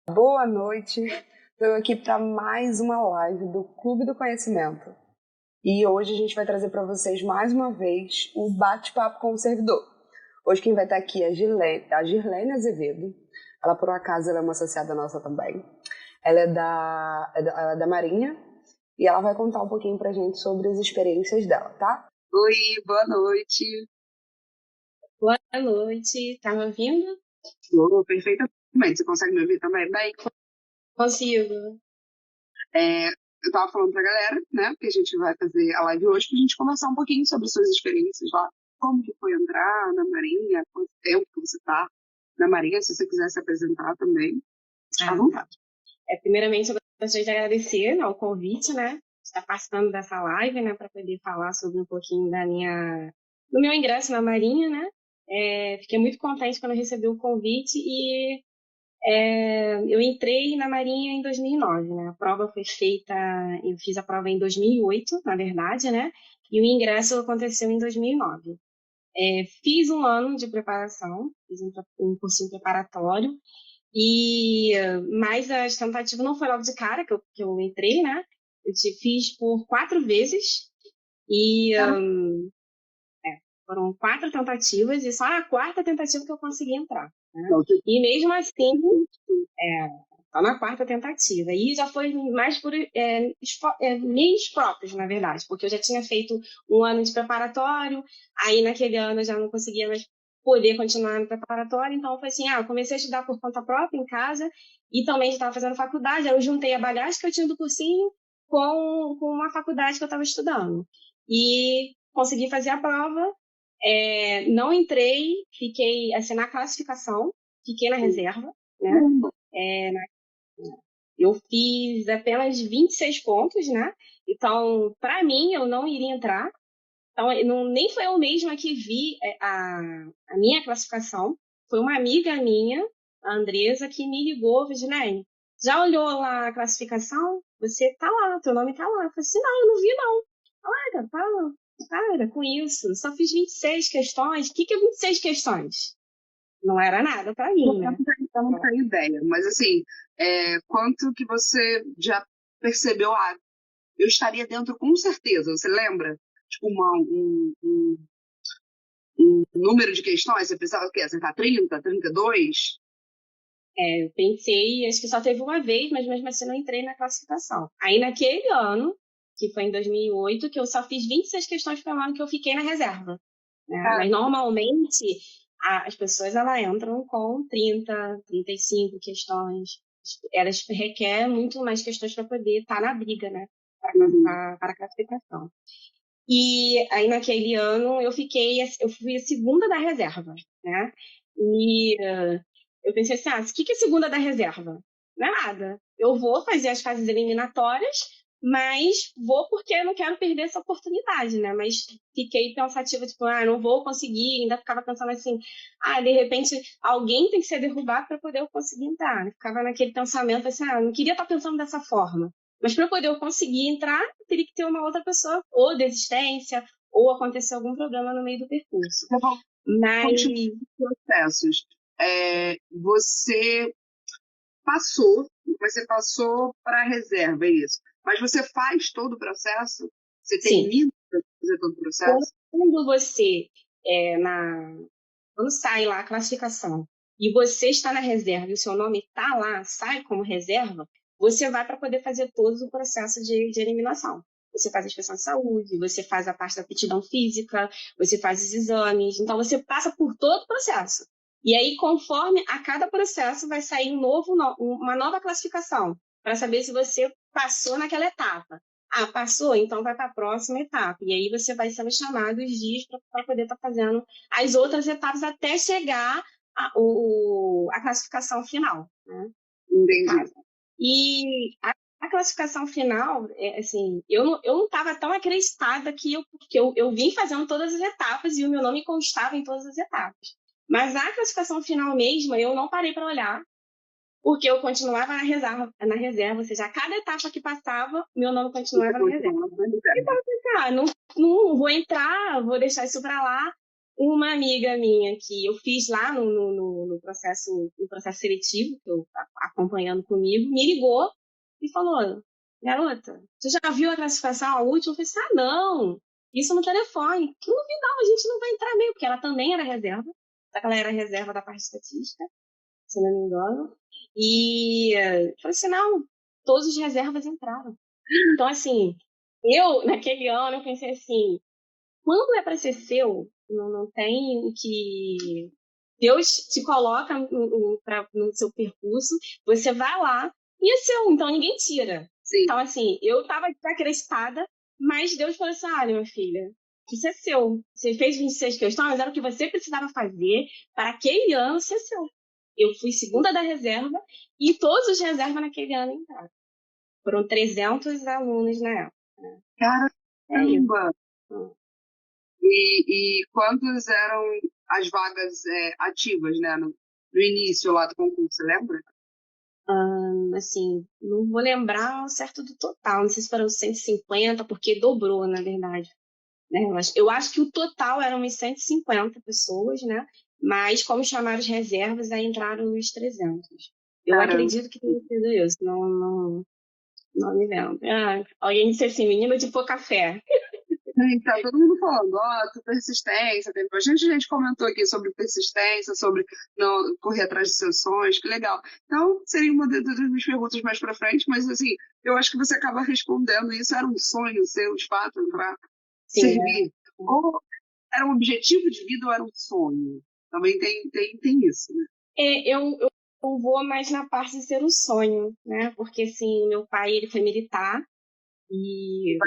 Boa noite, estou aqui para mais uma live do Clube do Conhecimento. E hoje a gente vai trazer para vocês mais uma vez o bate-papo com o servidor. Hoje quem vai estar aqui é a Girlene Azevedo. Ela, por um acaso, ela é uma associada nossa também. Ela é da Marinha e ela vai contar um pouquinho para a gente sobre as experiências dela, tá? Oi, boa noite. Boa noite, tá me ouvindo? Perfeitamente. Você consegue me ouvir também? Bem, Consigo. eu tava falando pra galera, né, que a gente vai fazer a live hoje pra gente conversar um pouquinho sobre suas experiências lá. Como que foi entrar na Marinha, quanto tempo que você tá na Marinha, se você quiser se apresentar também, fica à vontade. Primeiramente, eu gostaria de agradecer ao convite, né? Estar participando dessa live, né? Para poder falar sobre um pouquinho do meu ingresso na Marinha, né? Fiquei muito contente quando eu recebi o convite e eu entrei na Marinha em 2009, né? A prova foi feita, eu fiz a prova em 2008, na verdade, né? E o ingresso aconteceu em 2009. Fiz um ano de preparação, fiz um cursinho preparatório, mas as tentativas não foi logo de cara que eu entrei, né? Fiz por 4 vezes e foram 4 tentativas e só na quarta tentativa que eu consegui entrar, né? E mesmo assim, só na quarta tentativa. E já foi mais por meios próprios, na verdade, porque eu já tinha feito um ano de preparatório, aí naquele ano eu já não conseguia mais poder continuar no preparatório, então foi assim, eu comecei a estudar por conta própria em casa e também já estava fazendo faculdade, aí eu juntei a bagagem que eu tinha do cursinho com uma faculdade que eu estava estudando. E consegui fazer a prova, não entrei, fiquei assim, na classificação, fiquei na reserva, né? Eu fiz apenas 26 pontos, né? Então, para mim, eu não iria entrar. Então, nem foi eu mesma que vi a minha classificação. Foi uma amiga minha, a Andresa, que me ligou, Virginia, já olhou lá a classificação? Você tá lá, teu nome tá lá. Eu falei assim, não, eu não vi, não. Para com isso. Eu só fiz 26 questões. O que é 26 questões? Não era nada para mim, né? Eu não tenho ideia, mas assim, quanto que você já percebeu? Eu estaria dentro com certeza, você lembra? Tipo, um número de questões, você pensava o quê? Acertar 30, 32? Eu pensei, acho que só teve uma vez, mas mesmo assim não entrei na classificação. Aí naquele ano, que foi em 2008, que eu só fiz 26 questões para o ano que eu fiquei na reserva, né? Mas normalmente as pessoas elas entram com 30, 35 questões. Elas requerem muito mais questões para poder estar na briga, né? Para a classificação. E aí naquele ano eu fui a segunda da reserva, né? E eu pensei assim, o que é segunda da reserva? Não é nada. Eu vou fazer as fases eliminatórias, mas vou porque eu não quero perder essa oportunidade, né? Mas fiquei pensativa, tipo, não vou conseguir. Ainda ficava pensando assim, de repente alguém tem que ser derrubado para poder eu conseguir entrar. Ficava naquele pensamento assim, eu não queria estar pensando dessa forma. Mas para poder eu conseguir entrar, teria que ter uma outra pessoa, ou desistência, ou acontecer algum problema no meio do percurso. Mas Processos. Você passou para a reserva, é isso. Mas você faz todo o processo? Você termina de fazer todo o processo? Quando você quando sai lá a classificação e você está na reserva e o seu nome está lá, sai como reserva, você vai para poder fazer todo o processo de eliminação. Você faz a inspeção de saúde, você faz a parte da aptidão física, você faz os exames. Então, você passa por todo o processo. E aí, conforme a cada processo, vai sair uma nova classificação, para saber se você passou naquela etapa. Passou? Então vai para a próxima etapa. E aí você vai sendo chamado os dias para poder estar fazendo as outras etapas até chegar a classificação final, né? Entendi. E a classificação final, assim, eu não estava tão acreditada porque eu vim fazendo todas as etapas e o meu nome constava em todas as etapas. Mas a classificação final mesmo, eu não parei para olhar, porque eu continuava na reserva, ou seja, a cada etapa que passava, meu nome continuava na reserva. Então, não vou entrar, vou deixar isso para lá. Uma amiga minha que eu fiz lá no processo seletivo, que eu acompanhando comigo, me ligou e falou: garota, você já viu a classificação, a última? Eu falei assim: ah, não, isso no telefone. Que novidade, a gente não vai entrar mesmo, porque ela também era reserva, só que ela era reserva da parte estatística, se não me engano. E eu falei assim: não, todos os reservas entraram. Então, assim, naquele ano, eu pensei assim: quando é para ser seu, não tem o que. Deus te coloca no seu percurso, você vai lá e é seu, então ninguém tira. Sim. Então, assim, eu tava desacreditada, mas Deus falou assim: olha, minha filha, isso é seu. Você fez 26 questões, era o que você precisava fazer para aquele ano ser seu. Eu fui segunda da reserva e todos os reservas naquele ano entraram. Foram 300 alunos na época. É isso. Caramba! E quantas eram as vagas ativas, né? No início lá do concurso, você lembra? Assim, não vou lembrar ao certo do total, não sei se foram 150, porque dobrou, na verdade. Né? Eu acho que o total eram umas 150 pessoas, né? Mas como chamaram as reservas, aí entraram os 300. Eu Caramba. acredito que tenha sido isso, não me lembro. Alguém disse assim, menino de pouca fé. Tá todo mundo falando, tua persistência, tem bastante gente comentou aqui sobre persistência, sobre não correr atrás de seus sonhos, que legal. Então, seria uma das minhas perguntas mais pra frente, mas assim, eu acho que você acaba respondendo, isso era um sonho seu, de fato, para Sim, servir. Ou era um objetivo de vida ou era um sonho? Também tem isso, né? eu vou mais na parte de ser um sonho, né? Porque, assim, meu pai, ele foi militar e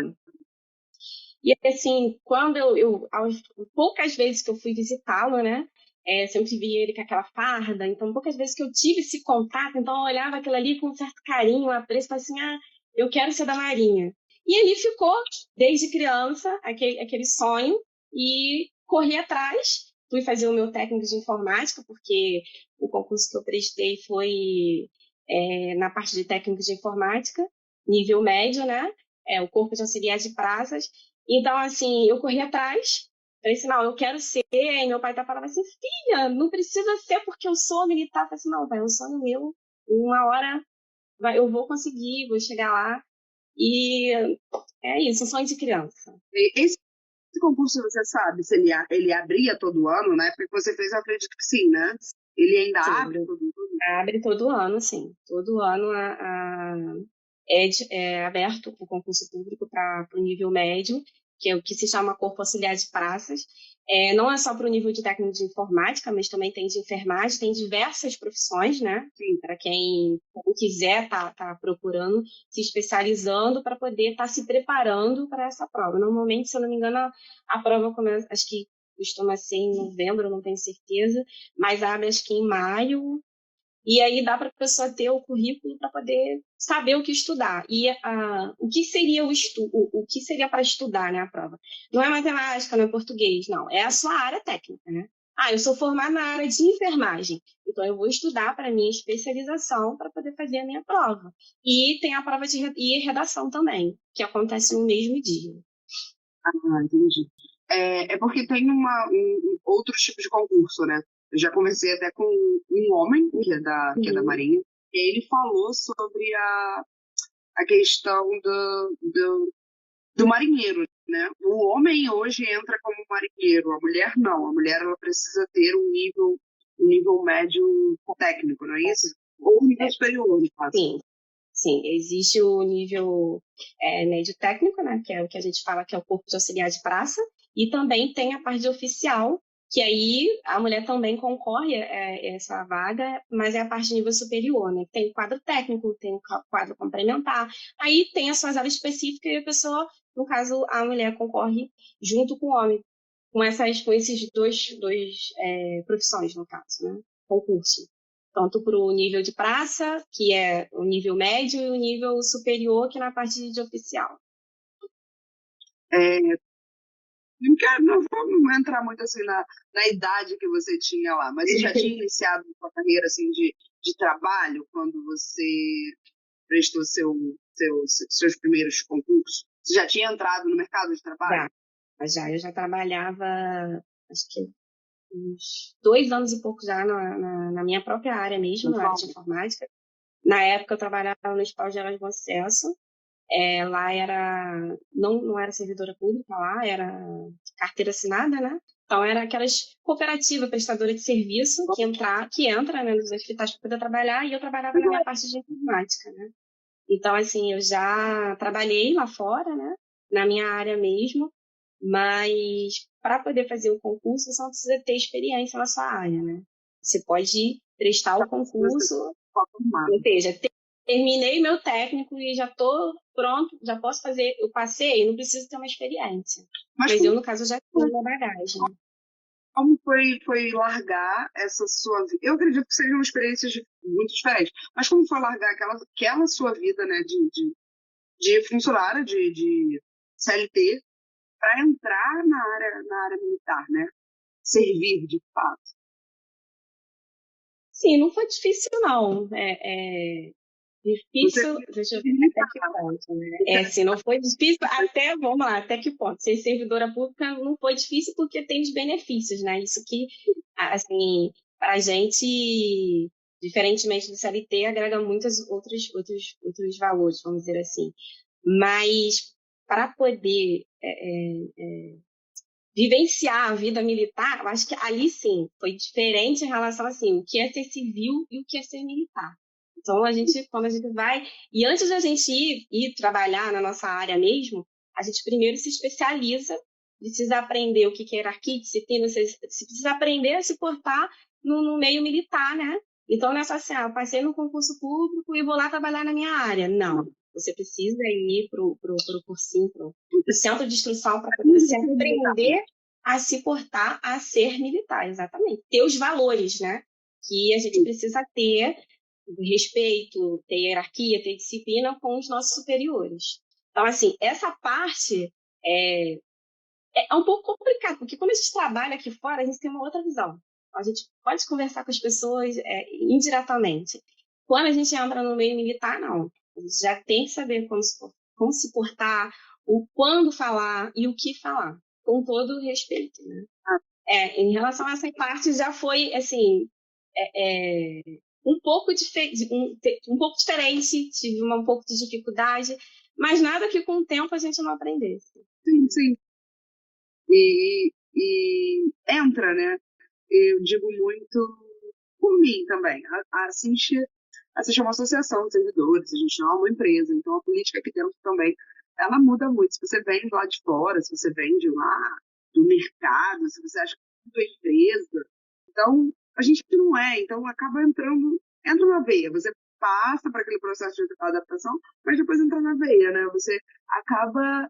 assim, quando poucas vezes que eu fui visitá-lo, né? Sempre vi ele com aquela farda, então poucas vezes que eu tive esse contato, então eu olhava aquilo ali com um certo carinho, apreço, falei assim, eu quero ser da Marinha. E ali ficou, desde criança, aquele sonho, e corri atrás, fui fazer o meu técnico de informática, porque o concurso que eu prestei foi na parte de técnico de informática, nível médio, né? O corpo de auxiliar de praças, então, assim, eu corri atrás, falei assim, não, eu quero ser, e meu pai falava assim, filha, não precisa ser porque eu sou militar. Eu falei assim, não, pai, é um sonho meu, uma hora eu vou conseguir, vou chegar lá, e é isso, um sonho de criança. Esse concurso, você sabe, se ele abria todo ano, né? Porque você fez, eu acredito que sim, né? Ele ainda Sim, abre todo ano? abre todo ano, sim, todo ano é aberto o concurso público para o nível médio, que é o que se chama Corpo Auxiliar de Praças. Não é só para o nível de técnico de informática, mas também tem de enfermagem, tem diversas profissões, né? Para quem quiser tá procurando, se especializando para poder estar se preparando para essa prova. Normalmente, se eu não me engano, a prova começa, acho que costuma ser em novembro, não tenho certeza, mas abre acho que em maio, e aí dá para a pessoa ter o currículo para poder saber o que estudar. E o que seria o que seria para estudar, né, a prova? Não é matemática, não é português, não. É a sua área técnica, né? Eu sou formada na área de enfermagem, então eu vou estudar para minha especialização para poder fazer a minha prova. E tem a prova de redação também, que acontece no mesmo dia. Entendi. É porque tem outro tipo de concurso, né? Eu já conversei até com um homem que é da Marinha, e ele falou sobre a questão do marinheiro, né? O homem hoje entra como marinheiro, a mulher não. A mulher ela precisa ter um nível médio técnico, não é isso? Ou um nível superior, no caso. Sim. Sim, existe o nível médio técnico, né, que é o que a gente fala que é o corpo de auxiliar de praça, e também tem a parte de oficial, que aí a mulher também concorre a essa vaga, mas é a parte de nível superior, né? Tem o quadro técnico, tem o quadro complementar, aí tem as suas áreas específicas e a pessoa, no caso, a mulher concorre junto com o homem, com esses dois profissões, no caso, né? Concurso tanto para o nível de praça, que é o nível médio, e o nível superior, que é na parte de oficial. Não vamos entrar muito assim na idade que você tinha lá, mas você já tinha iniciado sua carreira assim, de trabalho quando você prestou seus primeiros concursos? Você já tinha entrado no mercado de trabalho? Eu já trabalhava, acho que uns 2 anos e pouco já na minha própria área mesmo, na área de informática. Na época eu trabalhava no Hospital Geral de Bom Sucesso. Lá não era servidora pública, lá era carteira assinada, né? Então era aquelas cooperativas prestadoras de serviço que entra, né, nos hospitais para poder trabalhar, e eu trabalhava na minha parte de informática, né? Então, assim, eu já trabalhei lá fora, né? Na minha área mesmo, mas para poder fazer o concurso, você não precisa ter experiência na sua área, né? Você pode prestar o concurso, ou seja, terminei meu técnico e já estou pronto, já posso fazer, eu passei, não preciso ter uma experiência. Mas eu, no caso, já tenho uma bagagem. Como foi largar essa sua vida? Eu acredito que sejam experiências muito diferentes, mas como foi largar aquela sua vida, né, de funcionária, de CLT, para entrar na área militar, né? Servir de fato. Sim, não foi difícil, não. Difícil, deixa eu ver até que ponto, né? Se não foi difícil, vamos lá, até que ponto? Ser servidora pública não foi difícil porque tem os benefícios, né? Isso que, assim, para a gente, diferentemente do CLT, agrega muitos outros valores, vamos dizer assim. Mas para poder vivenciar a vida militar, eu acho que ali sim foi diferente em relação assim, o que é ser civil e o que é ser militar. Então quando a gente vai, e antes da gente ir trabalhar na nossa área mesmo, a gente primeiro se especializa, precisa aprender o que é hierarquia, disciplina, você precisa aprender a se portar no meio militar, né? Então não é só assim, eu passei no concurso público e vou lá trabalhar na minha área. Não, você precisa ir pro cursinho, pro centro de instrução para poder você aprender a se portar, a ser militar, exatamente. Ter os valores, né? Que a gente precisa ter respeito, ter hierarquia, ter disciplina com os nossos superiores. Então, assim, essa parte é um pouco complicado, porque quando a gente trabalha aqui fora, a gente tem uma outra visão. A gente pode conversar com as pessoas indiretamente. Quando a gente entra no meio militar, não. A gente já tem que saber como se portar, o quando falar e o que falar, com todo o respeito, né? Em relação a essa parte, já foi, assim, um pouco diferente, tive um pouco de dificuldade, mas nada que com o tempo a gente não aprendesse. Sim, sim. E entra, né? Eu digo muito por mim também. A Cinch é uma associação de servidores, a gente não é uma empresa, então a política aqui dentro também, ela muda muito. Se você vem lá de fora, se você vem de lá, do mercado, se você acha que é empresa, então a gente não é, então acaba entra na veia, você passa para aquele processo de adaptação, mas depois entra na veia, né? Você acaba,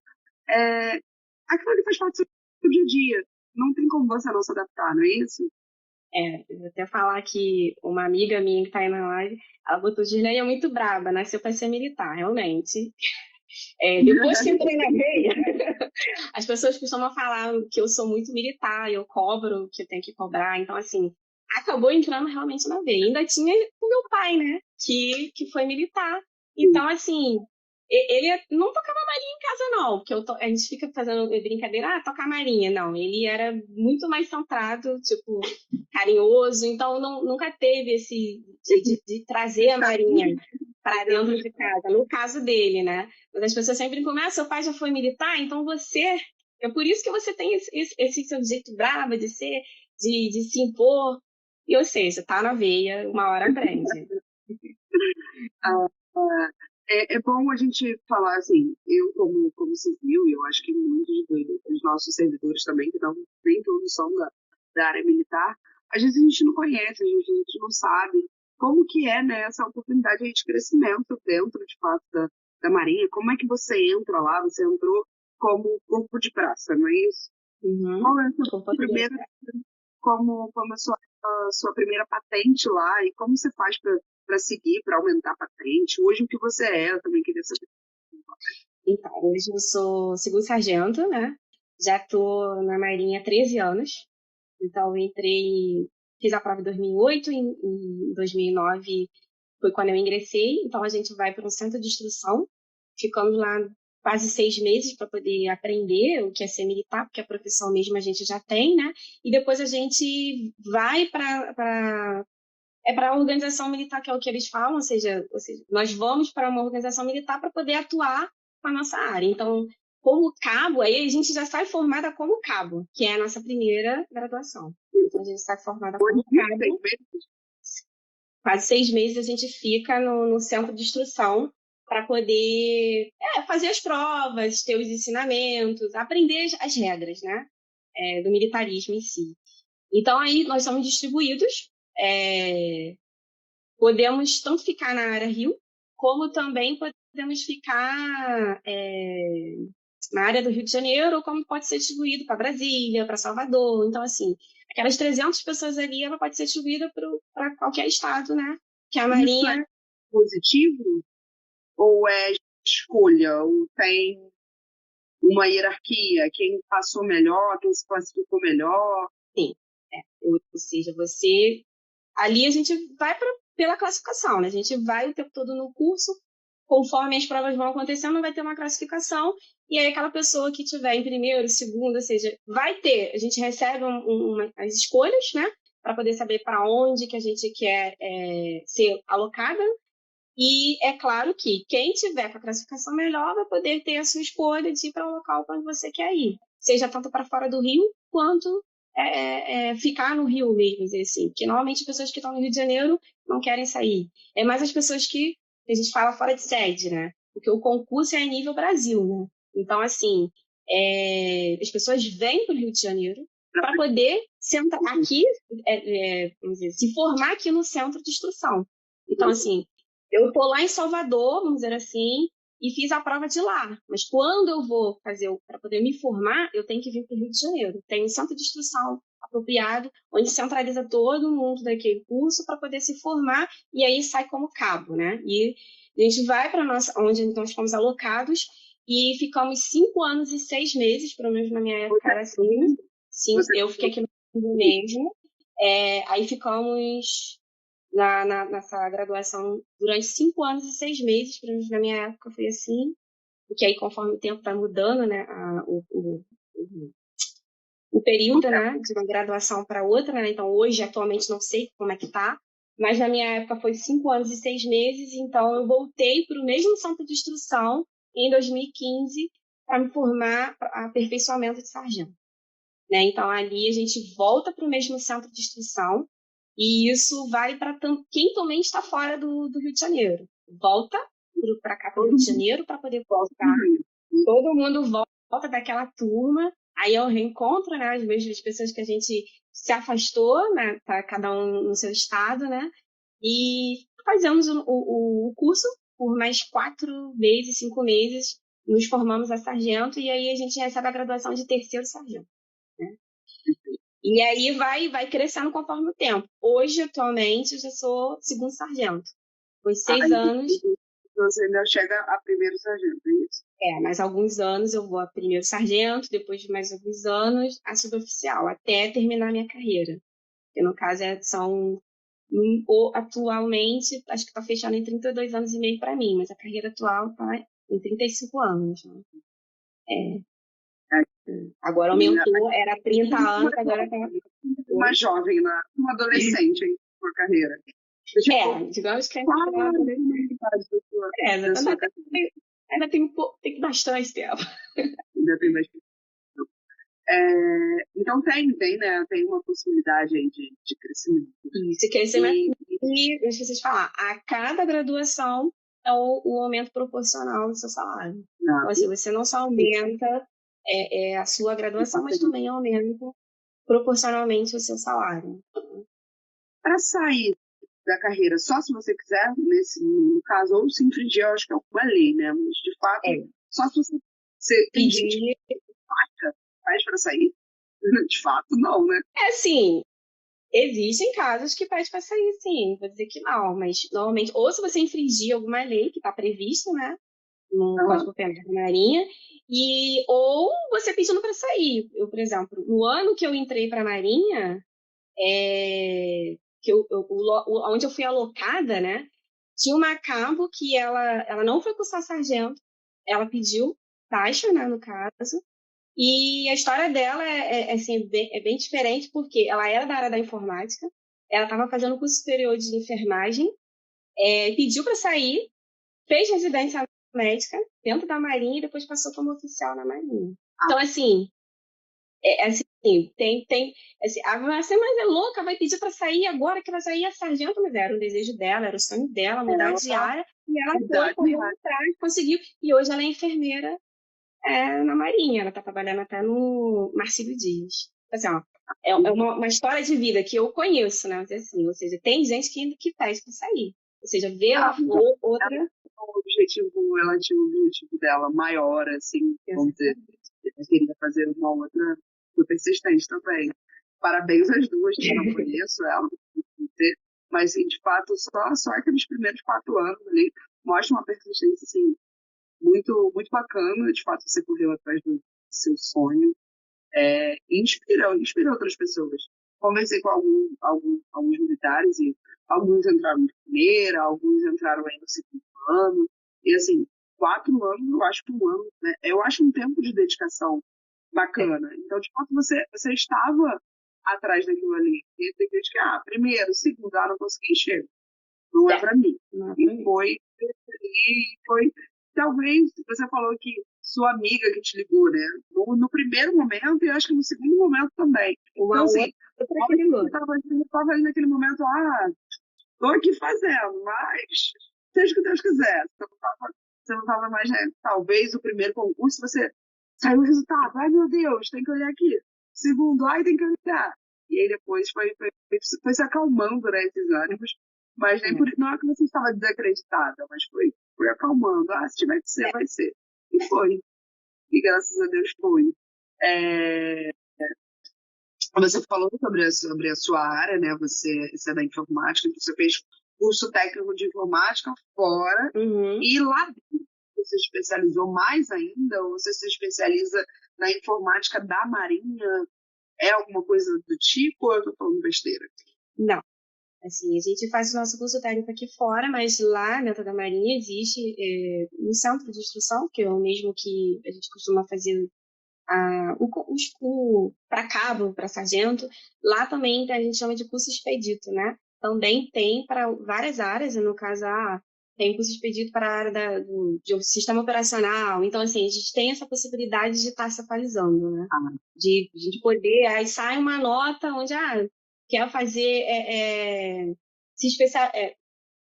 aquilo que faz parte do seu dia a dia, não tem como você não se adaptar, não é isso? Eu vou até falar que uma amiga minha que tá aí na live, ela botou: Girlei é muito braba, nasceu para ser militar, realmente. Depois que entrei na veia, as pessoas costumam falar que eu sou muito militar, eu cobro o que eu tenho que cobrar, então assim, acabou entrando realmente na veia. Ainda tinha o meu pai, né, que foi militar. Então, assim, ele não tocava marinha em casa, não, porque a gente fica fazendo brincadeira, tocar marinha. Não, ele era muito mais centrado, tipo, carinhoso, então nunca teve esse de trazer a marinha para dentro de casa, no caso dele, né? Mas as pessoas sempre começam, seu pai já foi militar, então você... É por isso que você tem esse seu jeito bravo de ser, de se impor, e ou seja, tá na veia, uma hora aprende. É bom a gente falar assim, eu como civil, e eu acho que muitos dos nossos servidores também, que nem todos são da área militar, às vezes a gente não conhece, a gente não sabe como que é, né, essa oportunidade aí de crescimento dentro, de fato, da Marinha. Como é que você entra lá? Você entrou como corpo de praça, não é isso? Uhum. Qual é a sua primeira, como a sua primeira patente lá e como você faz para seguir, para aumentar a patente? Hoje, o que você é? Eu também queria saber. Então, hoje eu sou segundo sargento, né? Já estou na Marinha há 13 anos. Então, eu fiz a prova em 2008, em 2009 foi quando eu ingressei. Então, a gente vai para um centro de instrução. Ficamos lá quase 6 meses para poder aprender o que é ser militar, porque a profissão mesmo a gente já tem, né? E depois a gente vai para é para a organização militar, que é o que eles falam, ou seja, nós vamos para uma organização militar para poder atuar com a nossa área. Então, como cabo, aí a gente já sai formada como cabo, que é a nossa primeira graduação. Então, a gente sai formada como cabo. Quase 6 meses a gente fica no centro de instrução para poder fazer as provas, ter os ensinamentos, aprender as regras, né, do militarismo em si. Então, aí nós somos distribuídos, podemos tanto ficar na área Rio, como também podemos ficar na área do Rio de Janeiro, como pode ser distribuído para Brasília, para Salvador. Então, assim, aquelas 300 pessoas ali, ela pode ser distribuída para qualquer estado, né? Que a Marinha... Isso é positivo? Ou é escolha? Ou tem uma hierarquia? Quem passou melhor, quem se classificou melhor? Sim. Ou seja, você... Ali a gente vai pela classificação, né? A gente vai o tempo todo no curso, conforme as provas vão acontecendo, vai ter uma classificação, e aí aquela pessoa que tiver em primeiro, segundo, ou seja, vai ter, a gente recebe as escolhas, né, para poder saber para onde que a gente quer ser alocada, e é claro que quem tiver com a classificação melhor vai poder ter a sua escolha de ir para o local para onde você quer ir, seja tanto para fora do Rio, quanto ficar no Rio mesmo, dizer assim, porque normalmente as pessoas que estão no Rio de Janeiro não querem sair. É mais as pessoas que a gente fala fora de sede, né? Porque o concurso é a nível Brasil, né? Então, assim, as pessoas vêm para o Rio de Janeiro para poder sentar aqui, vamos dizer, se formar aqui no centro de instrução. Então, assim, eu estou lá em Salvador, vamos dizer assim, e fiz a prova de lá. Mas quando eu vou fazer, para poder me formar, eu tenho que vir para o Rio de Janeiro. Tem um centro de instrução apropriado, onde centraliza todo mundo daquele curso para poder se formar, e aí sai como cabo, né? E a gente vai para onde nós fomos alocados, e ficamos 5 anos e 6 meses, pelo menos na minha época era assim. Sim, eu fiquei aqui no Rio mesmo. Aí ficamos nessa graduação durante 5 anos e 6 meses, pelo menos na minha época foi assim, porque aí conforme o tempo vai mudando, né, o período, né, de uma graduação para outra, né, então hoje, atualmente, não sei como é que tá, mas na minha época foi 5 anos e 6 meses, então eu voltei para o mesmo centro de instrução em 2015 para me formar aperfeiçoamento de sargento. Né? Então, ali a gente volta para o mesmo centro de instrução, e isso vale para quem também está fora do Rio de Janeiro. Volta para cá, para o Rio de Janeiro, para poder voltar. Todo mundo volta daquela turma, aí é o reencontro, né? As mesmas pessoas que a gente se afastou, né? Tá cada um no seu estado, né? E fazemos o curso por mais 4 meses, 5 meses, nos formamos a sargento, e aí a gente recebe a graduação de terceiro sargento. Né? E aí vai crescendo conforme o tempo. Hoje, atualmente, eu já sou segundo sargento. Foi 6 anos. Você ainda chega a primeiro sargento, é isso? Mais alguns anos eu vou a primeiro sargento, depois de mais alguns anos a suboficial, até terminar a minha carreira. Que no caso atualmente, acho que está fechando em 32 anos e meio para mim, mas a carreira atual está em 35 anos. Né? Agora aumentou, era 30 anos, agora está... Uma jovem, uma adolescente por carreira. Digamos que ainda tem bastante tempo. Ainda tem bastante tempo. Então né? Tem uma possibilidade aí de crescimento. Isso, crescimento. E deixa vocês falar, a cada graduação é o aumento proporcional do seu salário. Então, assim, você não só aumenta a sua graduação, mas também aumenta proporcionalmente o seu salário. Para sair da carreira, só se você quiser, no caso, ou se infringir, eu acho que é uma lei, né? Mas, de fato, só se você pedir, faz para sair? De fato, não, né? Sim, existem casos que faz para sair, sim, vou dizer que não, mas normalmente, ou se você infringir alguma lei que está prevista, né, no Código Penal da Marinha, ou você pedindo para sair. Eu, por exemplo, no ano que eu entrei para a Marinha, onde eu fui alocada, né, tinha uma cabo que ela não foi cursar sargento, ela pediu taxa, né, no caso, e a história dela assim, é bem diferente, porque ela era da área da informática, ela estava fazendo curso superior de enfermagem, pediu para sair, fez residência médica dentro da Marinha e depois passou como oficial na Marinha. Então, assim, assim, tem assim, você mas é louca, vai pedir para sair agora que vai sair a sargento, mas era o desejo dela, era o sonho dela, mudar de área, e ela foi, correu atrás, conseguiu, e hoje ela é enfermeira na Marinha, ela está trabalhando até no Marcílio Dias. Assim, ó, é uma história de vida que eu conheço, né? Assim, ou seja, tem gente que pede para sair. Ou seja, vê lá outra. O objetivo dela maior, assim, vamos dizer, eu queria fazer uma outra do persistente também. Parabéns às duas, que eu não conheço ela, mas assim, de fato, só aqueles primeiros 4 anos ali mostra uma persistência assim, muito, muito bacana. De fato, você correu atrás do seu sonho. Inspira outras pessoas. Conversei com alguns militares e alguns entraram de primeira, alguns entraram aí no segundo ano. E assim, 4 anos, eu acho que 1 ano, né? Eu acho um tempo de dedicação bacana. Então, de fato, você estava atrás daquilo ali. E tem gente que, primeiro, segundo, não consegui enxergar. Não é para mim. E foi, talvez, você falou que sua amiga que te ligou, né? No primeiro momento e acho que no segundo momento também. Então, assim, eu estava ali naquele momento, tô aqui fazendo, mas seja o que Deus quiser. Você não estava mais, né? Talvez o primeiro concurso, você saiu o resultado, ai meu Deus, tem que olhar aqui. Segundo, tem que olhar. E aí depois foi se acalmando, né, esses ânimos. Mas nem não é que você estava desacreditada, mas foi acalmando. Se tiver que ser, vai ser. E foi. E graças a Deus foi. Você falou sobre a sua área, né? Você é da informática, você fez curso técnico de informática fora. E lá dentro você se especializou mais ainda? Ou você se especializa na informática da Marinha? É alguma coisa do tipo ou eu tô falando besteira? Não. Assim, a gente faz o nosso curso técnico aqui fora, mas lá dentro da Marinha existe um centro de instrução, que é o mesmo que a gente costuma fazer para cabo, para sargento. Lá também a gente chama de curso expedito, né? Também tem para várias áreas, e no caso, tem curso expedito para a área do sistema operacional. Então, assim, a gente tem essa possibilidade de estar se atualizando, né? De poder, aí sai uma nota onde, quer fazer, se especial,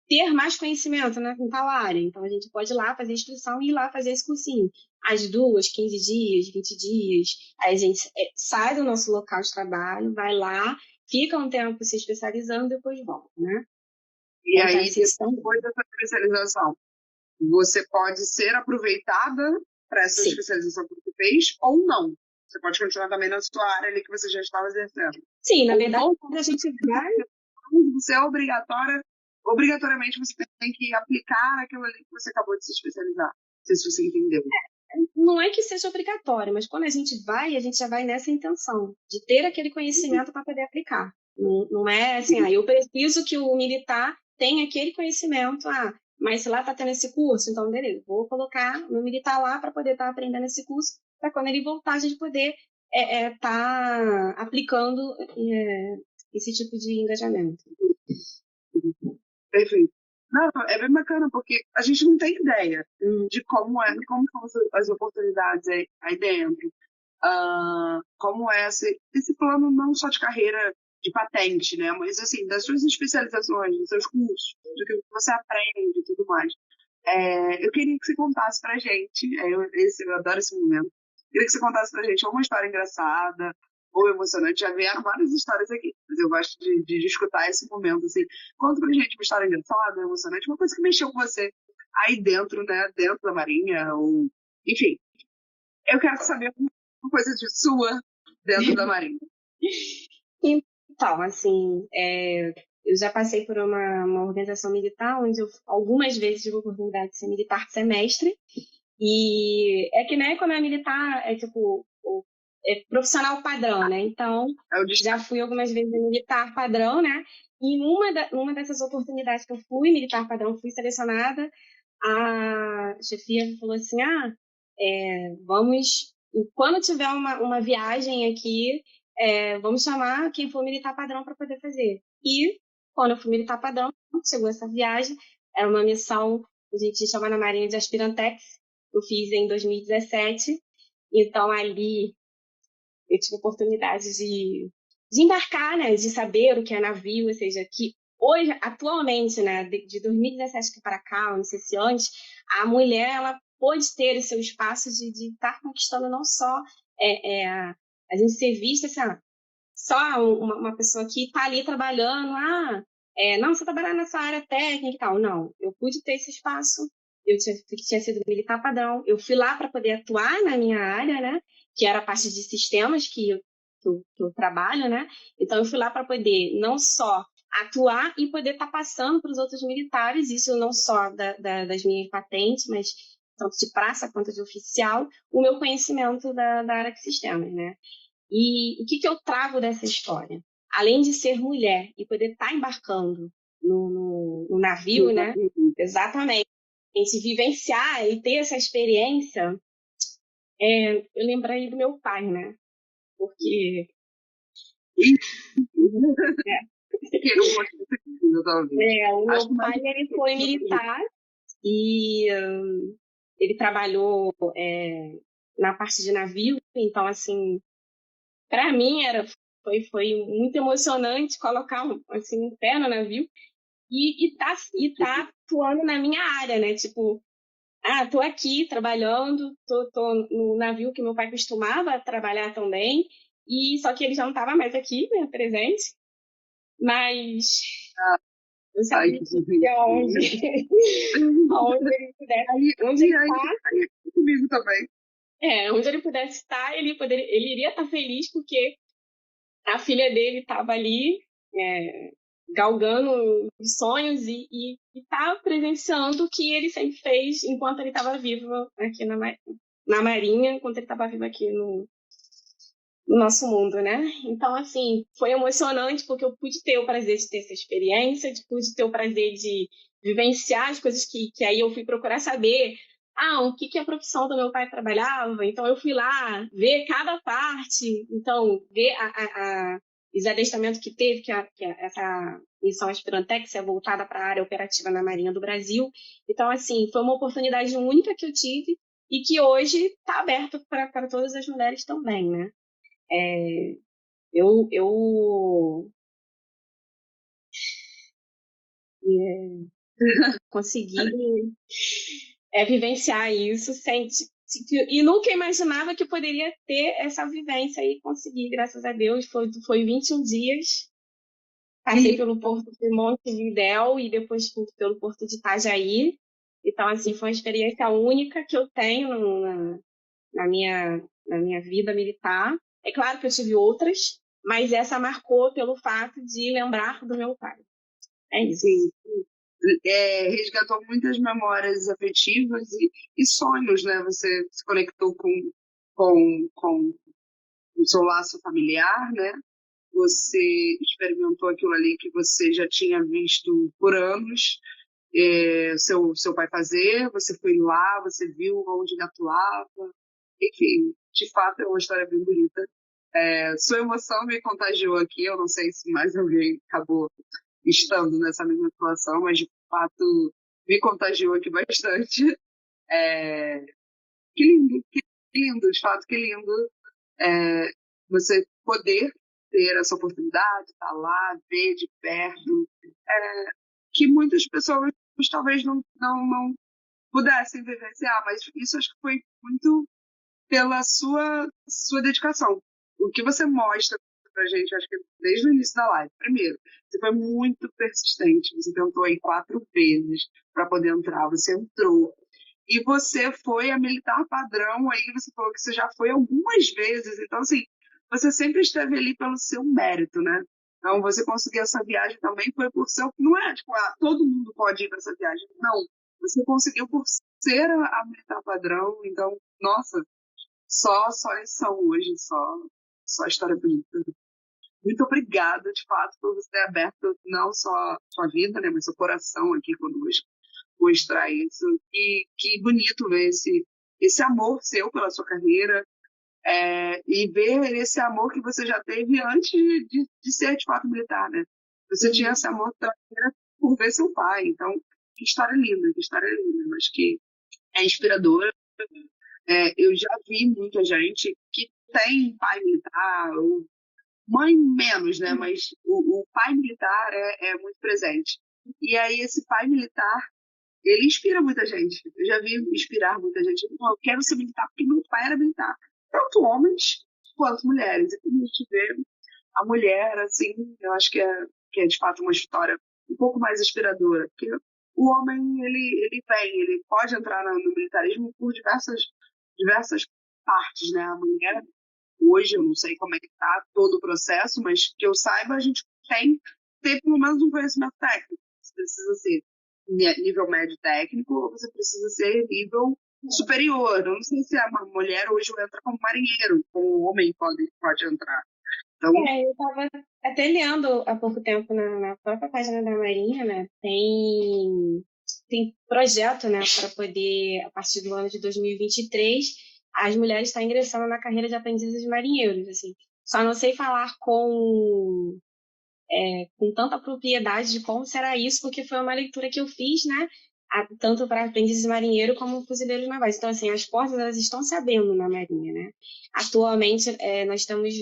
ter mais conhecimento, né, em tal área. Então, a gente pode ir lá fazer inscrição e ir lá fazer esse cursinho. As 2, 15 dias, 20 dias. Aí a gente sai do nosso local de trabalho, vai lá, fica um tempo se especializando e depois volta, né? E aí, depois dessa especialização, você pode ser aproveitada para essa especialização que você fez ou não. Você pode continuar também na sua área ali que você já estava exercendo. Sim, na verdade, quando a gente vai... Você é obrigatoriamente você tem que aplicar aquilo ali que você acabou de se especializar. Não sei se você entendeu. Não é que seja obrigatório, mas quando a gente já vai nessa intenção de ter aquele conhecimento para poder aplicar. Não é assim, eu preciso que o militar tenha aquele conhecimento, mas se lá está tendo esse curso, então beleza, vou colocar o militar lá para poder estar aprendendo esse curso, para quando ele voltar a gente poder estar aplicando esse tipo de engajamento. Perfeito. Não, é bem bacana, porque a gente não tem ideia de como são as oportunidades aí dentro. Como é esse plano não só de carreira de patente, né? Mas assim, das suas especializações, dos seus cursos, do que você aprende e tudo mais. Eu queria que você contasse pra gente, eu adoro esse momento, queria que você contasse pra gente uma história engraçada ou emocionante. Já vieram várias histórias aqui, mas eu gosto de escutar esse momento, assim. Conta pra gente uma história engraçada, emocionante, uma coisa que mexeu com você aí dentro, né? Dentro da Marinha, ou... Enfim, eu quero saber uma coisa sua dentro da Marinha. Então, assim, eu já passei por uma organização militar, onde eu algumas vezes tive a oportunidade de ser militar semestre, e que nem quando é militar, tipo, profissional padrão, né? Então, já fui algumas vezes militar padrão, né? E uma dessas oportunidades que eu fui militar padrão, fui selecionada, a chefia falou assim, vamos, quando tiver uma viagem aqui, vamos chamar quem for militar padrão para poder fazer. E quando eu fui militar padrão, chegou essa viagem, era uma missão, a gente chama na Marinha de Aspirantex, que eu fiz em 2017. Então, ali, eu tive oportunidade de embarcar, né, de saber o que é navio, ou seja, que hoje, atualmente, né, de 2017 para cá, não sei se antes, a mulher, ela pôde ter o seu espaço de estar conquistando não só a gente ser vista assim, só uma pessoa que está ali trabalhando, não, você trabalhar nessa área técnica e tal. Não, eu pude ter esse espaço, eu tinha sido militar padrão, eu fui lá para poder atuar na minha área, né, que era a parte de sistemas que eu trabalho, né, então eu fui lá para poder não só atuar e poder estar passando para os outros militares, isso não só das minhas patentes, mas tanto de praça quanto de oficial, o meu conhecimento da área de sistemas, né. E o que eu trago dessa história? Além de ser mulher e poder estar embarcando no navio, né? Exatamente. A gente vivenciar e ter essa experiência, eu lembrei do meu pai, né? Porque o meu pai ele foi militar e ele trabalhou na parte de navio, então assim, para mim foi muito emocionante colocar assim, um pé no navio e tá atuando na minha área, né? Tipo, tô aqui trabalhando, tô no navio que meu pai costumava trabalhar também, e só que ele já não estava mais aqui, né, presente, mas eu sabia que onde ele pudesse, onde ele está, comigo também. onde ele pudesse estar, ele iria estar feliz porque a filha dele estava ali galgando os sonhos e tá presenciando o que ele sempre fez enquanto ele estava vivo aqui na Marinha, enquanto ele estava vivo aqui no nosso mundo, né? Então, assim, foi emocionante porque eu pude ter o prazer de ter essa experiência, pude ter o prazer de vivenciar as coisas que aí eu fui procurar saber. O que a profissão do meu pai trabalhava? Então, eu fui lá ver cada parte, então, ver os adestramentos que teve, essa missão Aspirantex é voltada para a área operativa na Marinha do Brasil. Então, assim, foi uma oportunidade única que eu tive e que hoje está aberto para todas as mulheres também, né? Eu consegui vivenciar isso e nunca imaginava que poderia ter essa vivência e conseguir, graças a Deus. Foi 21 dias. Passei pelo porto de Montevidéu e depois pelo porto de Itajaí. Então, assim, foi uma experiência única que eu tenho na minha vida militar. É claro que eu tive outras, mas essa marcou pelo fato de lembrar do meu pai. É isso. Sim. Resgatou muitas memórias afetivas e sonhos, né? Você se conectou com o seu laço familiar, né? Você experimentou aquilo ali que você já tinha visto por anos, seu pai fazer, você foi lá, você viu onde ele atuava. Enfim, de fato é uma história bem bonita. Sua emoção me contagiou aqui, eu não sei se mais alguém acabou estando nessa mesma situação, mas de fato me contagiou aqui bastante. Que lindo, que lindo, de fato, que lindo você poder ter essa oportunidade, estar lá, ver de perto, que muitas pessoas talvez não pudessem vivenciar, mas isso acho que foi muito pela sua dedicação. O que você mostra pra gente, acho que desde o início da live. Primeiro, você foi muito persistente, você tentou aí 4 vezes para poder entrar, você entrou. E você foi a militar padrão, aí você falou que você já foi algumas vezes, então assim, você sempre esteve ali pelo seu mérito, né? Então você conseguiu essa viagem também foi por seu, não é tipo, todo mundo pode ir para essa viagem, não. Você conseguiu por ser a militar padrão, então, nossa, só lição hoje, só história bonita. Muito obrigada, de fato, por você ter aberto não só sua vida, né, mas seu coração aqui conosco, mostrar isso. E que bonito ver esse amor seu pela sua carreira e ver esse amor que você já teve antes de ser, de fato, militar, né? Você tinha esse amor pela carreira por ver seu pai. Então, que história linda, que história linda. Mas que é inspiradora. Eu já vi muita gente que tem pai militar, ou mãe menos, né? Mas o pai militar é muito presente. E aí, esse pai militar, ele inspira muita gente. Eu já vi inspirar muita gente. Pô, eu quero ser militar porque meu pai era militar. Tanto homens quanto mulheres. E quando a gente vê a mulher, assim, eu acho que é de fato uma história um pouco mais inspiradora. Porque o homem, ele pode entrar no militarismo por diversas partes, né? A mulher, hoje, eu não sei como é que está todo o processo, mas que eu saiba, a gente tem que ter pelo menos um conhecimento técnico. Você precisa ser nível médio técnico ou você precisa ser nível superior. Eu não sei se a mulher hoje entra como marinheiro, como o homem pode entrar. Então, Eu estava até lendo há pouco tempo na própria página da Marinha, né? Tem projeto, né, para poder, a partir do ano de 2023, as mulheres estar ingressando na carreira de aprendizes de marinheiros, assim. Só não sei falar com tanta propriedade de como será isso, porque foi uma leitura que eu fiz, né? Tanto para aprendizes de marinheiro como fuzileiros navais. Então, assim, as portas elas estão se abrindo na Marinha, né? Atualmente, nós temos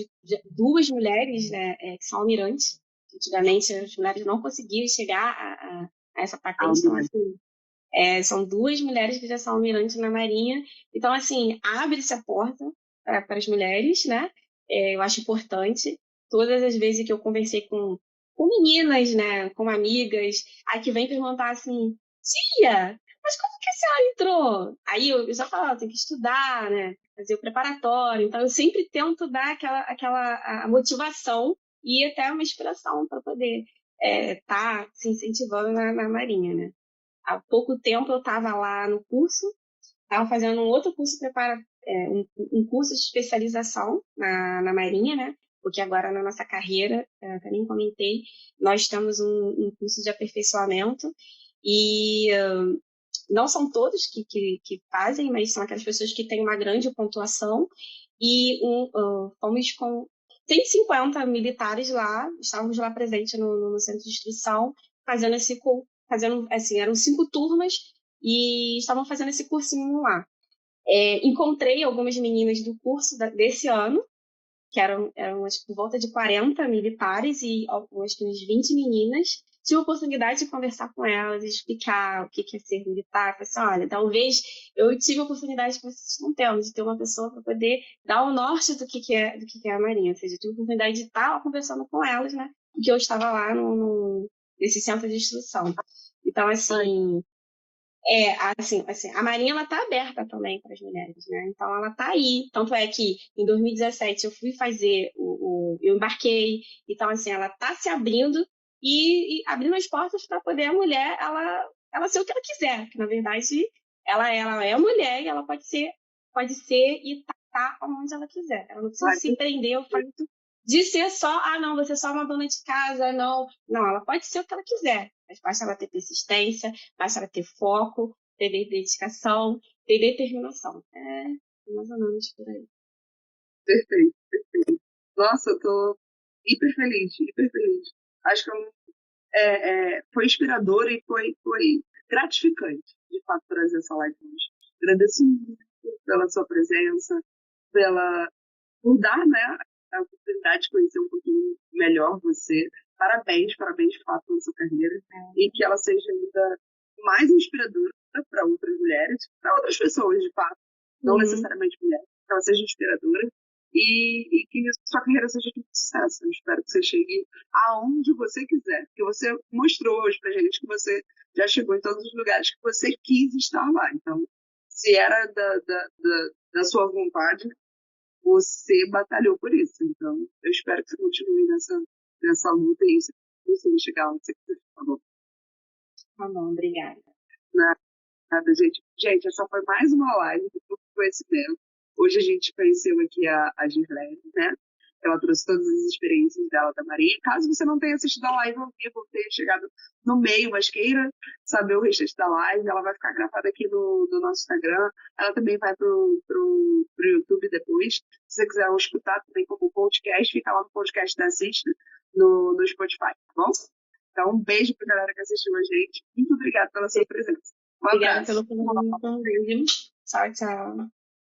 duas mulheres, né, que são almirantes. Antigamente, as mulheres não conseguiam chegar a essa patente. Então, assim, são duas mulheres que já são almirantes na Marinha. Então, assim, abre-se a porta para as mulheres, né? Eu acho importante. Todas as vezes que eu conversei com meninas, né? Com amigas, aí que vem perguntar assim, tia, mas como que a senhora entrou? Aí eu já falo, tem que estudar, né? Fazer o preparatório. Então, eu sempre tento dar a motivação e até uma inspiração para poder estar se incentivando na Marinha, né? Há pouco tempo eu estava lá no curso, estava fazendo um outro curso um curso de especialização na Marinha, né? Porque agora na nossa carreira, até nem comentei, nós temos um curso de aperfeiçoamento e não são todos que fazem, mas são aquelas pessoas que têm uma grande pontuação e fomos com 150 militares lá, estávamos lá presentes no centro de instrução, fazendo fazendo, assim, eram 5 turmas e estavam fazendo esse cursinho lá. Encontrei algumas meninas do curso desse ano, que eram acho, por volta de 40 militares e acho que uns 20 meninas. Tive a oportunidade de conversar com elas, explicar o que é ser militar. Falei assim, olha, talvez eu tive a oportunidade que vocês estão tendo, de ter uma pessoa para poder dar o norte do que é a Marinha. Ou seja, eu tive a oportunidade de estar lá conversando com elas, né? Porque eu estava lá nesse centro de instrução. Então, assim, assim, a Marinha ela tá aberta também para as mulheres, né? Então ela tá aí. Tanto é que em 2017 eu fui fazer eu embarquei. Então assim, ela tá se abrindo e abrindo as portas para poder a mulher ela ser o que ela quiser. Que na verdade ela é mulher e ela pode ser e tá onde ela quiser. Ela não precisa se prender ao fato de ser só, não, você é só uma dona de casa, não. Não, ela pode ser o que ela quiser. Mas basta ela ter persistência, basta ela ter foco, ter dedicação, ter determinação. Mais ou menos por aí. perfeito. Nossa, eu tô hiper feliz, hiper feliz. Acho que foi inspirador e foi gratificante, de fato, trazer essa live hoje. Agradeço muito pela sua presença, por dar, né, a oportunidade de conhecer um pouquinho melhor você. Parabéns, parabéns, de fato, pela sua carreira. E que ela seja ainda mais inspiradora para outras mulheres, para outras pessoas, de fato, não necessariamente mulheres, que ela seja inspiradora e que a sua carreira seja de sucesso. Eu espero que você chegue aonde você quiser, porque você mostrou hoje pra gente que você já chegou em todos os lugares que você quis estar lá. Então, se era da sua vontade, você batalhou por isso. Então, eu espero que você continue nessa luta e você vai chegar onde você quiser. Tá bom? Tá bom, obrigada. Nada, gente. Gente, essa foi mais uma live do conhecimento. Hoje a gente conheceu aqui a Girlene, né? Ela trouxe todas as experiências dela da Marinha. Caso você não tenha assistido a live ao vivo, tenha chegado no meio, mas queira saber o restante da live, ela vai ficar gravada aqui no nosso Instagram. Ela também vai pro YouTube depois. Se você quiser escutar também como podcast, fica lá no podcast da Assiste, no Spotify, tá bom? Então, um beijo pra galera que assistiu a gente. Muito obrigada pela sua presença. Um Obrigada abraço. pelo convite. Tchau, tchau.